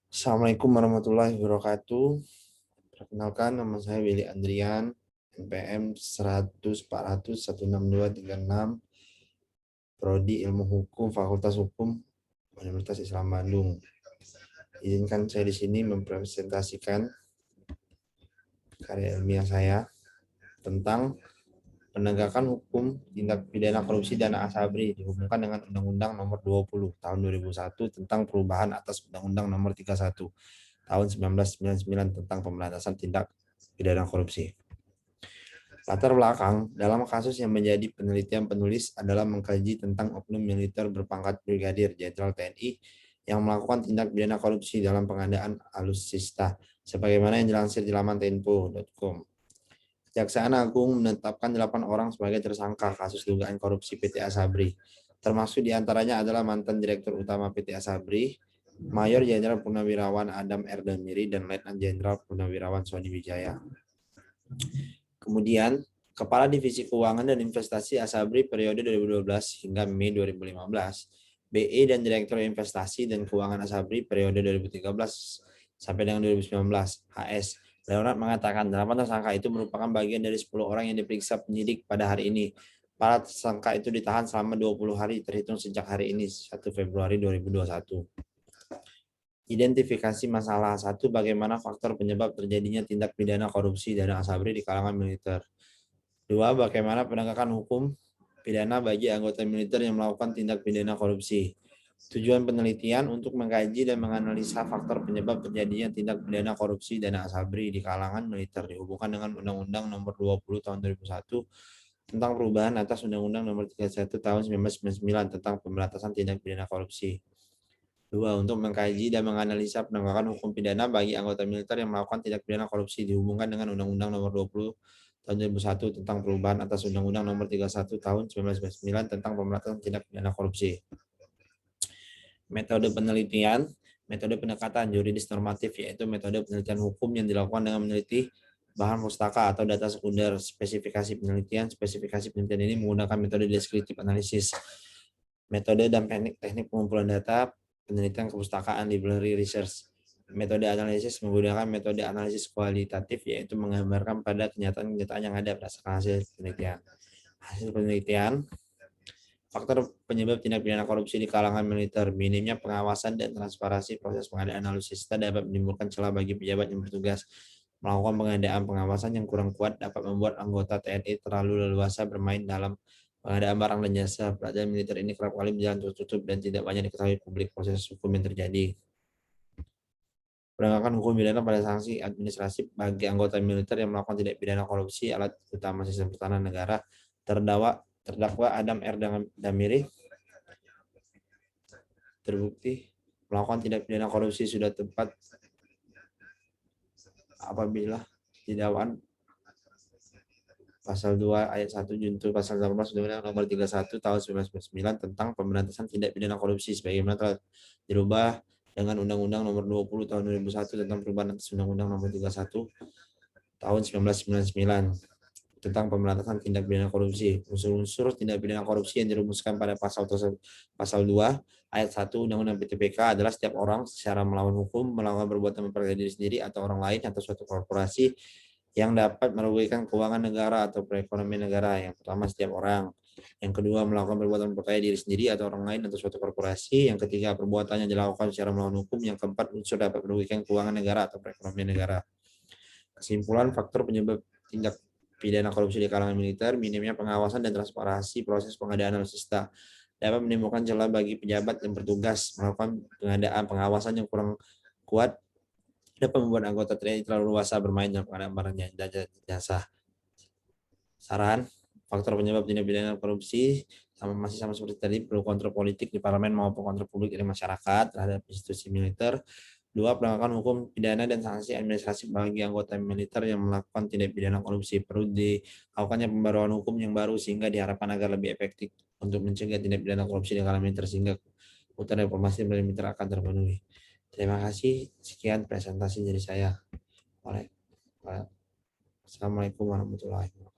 Assalamualaikum warahmatullahi wabarakatuh. Perkenalkan, nama saya Willy Andrian, NPM 100 400 16236, Prodi Ilmu Hukum, Fakultas Hukum, Universitas Islam Bandung. Izinkan saya di sini mempresentasikan karya ilmiah saya tentang penegakan hukum tindak pidana korupsi dana asabri dihubungkan dengan Undang-Undang Nomor 20 Tahun 2001 tentang perubahan atas Undang-Undang Nomor 31 Tahun 1999 tentang pemberantasan tindak pidana korupsi. Latar belakang dalam kasus yang menjadi penelitian penulis adalah mengkaji tentang oknum militer berpangkat Brigadir Jenderal TNI yang melakukan tindak pidana korupsi dalam pengadaan alutsista, sebagaimana yang dilansir di laman tempo.com. Kejaksaan Agung menetapkan 8 orang sebagai tersangka kasus dugaan korupsi PT Asabri, termasuk diantaranya adalah mantan Direktur Utama PT Asabri, Mayor Jenderal Purnawirawan Adam R. Damiri, dan Letnan Jenderal Purnawirawan Sony Wijaya. Kemudian, Kepala Divisi Keuangan dan Investasi Asabri periode 2012 hingga Mei 2015, BE dan Direktur Investasi dan Keuangan Asabri periode 2013 sampai dengan 2019, HS. Leonard mengatakan 8 tersangka itu merupakan bagian dari 10 orang yang diperiksa penyidik pada hari ini. Para tersangka itu ditahan selama 20 hari terhitung sejak hari ini, 1 Februari 2021. Identifikasi masalah. 1. Bagaimana faktor penyebab terjadinya tindak pidana korupsi dana asabri di kalangan militer. 2. Bagaimana penegakan hukum pidana bagi anggota militer yang melakukan tindak pidana korupsi. Tujuan penelitian untuk mengkaji dan menganalisa faktor penyebab terjadinya tindak pidana korupsi dana asabri di kalangan militer dihubungkan dengan Undang-Undang Nomor 20 Tahun 2001 tentang perubahan atas Undang-Undang Nomor 31 Tahun 1999 tentang pemberantasan tindak pidana korupsi. 2. Untuk mengkaji dan menganalisa penegakan hukum pidana bagi anggota militer yang melakukan tindak pidana korupsi dihubungkan dengan Undang-Undang Nomor 20 Tahun 2001 tentang perubahan atas Undang-Undang Nomor 31 Tahun 1999 tentang pemberantasan tindak pidana korupsi. Metode penelitian, metode pendekatan yuridis normatif, yaitu metode penelitian hukum yang dilakukan dengan meneliti bahan pustaka atau data sekunder. Spesifikasi penelitian ini menggunakan metode deskriptif analisis, metode dan teknik pengumpulan data, penelitian kepustakaan, library research. Metode analisis menggunakan metode analisis kualitatif, yaitu menggambarkan pada kenyataan-kenyataan yang ada berdasarkan hasil penelitian. Hasil penelitian, faktor penyebab tindak pidana korupsi di kalangan militer. Minimnya pengawasan dan transparansi proses pengadaan alutsista dapat menimbulkan celah bagi pejabat yang bertugas. Melakukan pengadaan pengawasan yang kurang kuat dapat membuat anggota TNI terlalu leluasa bermain dalam pengadaan barang dan jasa. Peradilan militer ini kerap kali berjalan tertutup dan tidak banyak diketahui publik proses hukum yang terjadi. Penegakan hukum pidana pada sanksi administrasi bagi anggota militer yang melakukan tindak pidana korupsi alat utama sistem pertahanan negara. Terdakwa Adam R. Damiri terbukti melakukan tindak pidana korupsi sudah tepat apabila didakwa pasal 2 ayat 1 junto pasal 18 Undang-Undang Nomor 31 Tahun 1999 tentang pemberantasan tindak pidana korupsi sebagaimana telah dirubah dengan Undang-Undang Nomor 20 Tahun 2001 tentang perubahan atas Undang-Undang Nomor 31 Tahun 1999 tentang pemberantasan tindak pidana korupsi. Unsur-unsur tindak pidana korupsi yang dirumuskan pada pasal 2 ayat 1 Undang-Undang PTPK adalah setiap orang secara melawan hukum, melakukan perbuatan memperkaya diri sendiri atau orang lain atau suatu korporasi yang dapat merugikan keuangan negara atau perekonomian negara. Yang pertama, setiap orang. Yang kedua, melakukan perbuatan memperkaya diri sendiri atau orang lain atau suatu korporasi. Yang ketiga, perbuatannya dilakukan secara melawan hukum. Yang keempat, unsur dapat merugikan keuangan negara atau perekonomian negara. Kesimpulan, faktor penyebab tindak pidana korupsi di kalangan militer, minimnya pengawasan dan transparansi proses pengadaan alutsista dapat menimbulkan celah bagi pejabat yang bertugas. Melakukan pengadaan pengawasan yang kurang kuat dapat membuat anggota TNI terlalu luasa bermain dalam pengadaan barang dan jasa. Saran, faktor penyebab tindak pidana korupsi masih sama seperti tadi, perlu kontrol politik di parlemen maupun kontrol publik dari masyarakat terhadap institusi militer. 2. Penegakan hukum pidana dan sanksi administrasi bagi anggota militer yang melakukan tindak pidana korupsi. Perlu dilakukannya pembaruan hukum yang baru sehingga diharapkan agar lebih efektif untuk mencegah tindak pidana korupsi di kalangan militer sehingga kebutuhan reformasi militer akan terpenuhi. Terima kasih. Sekian presentasi dari saya. Assalamualaikum warahmatullahi wabarakatuh.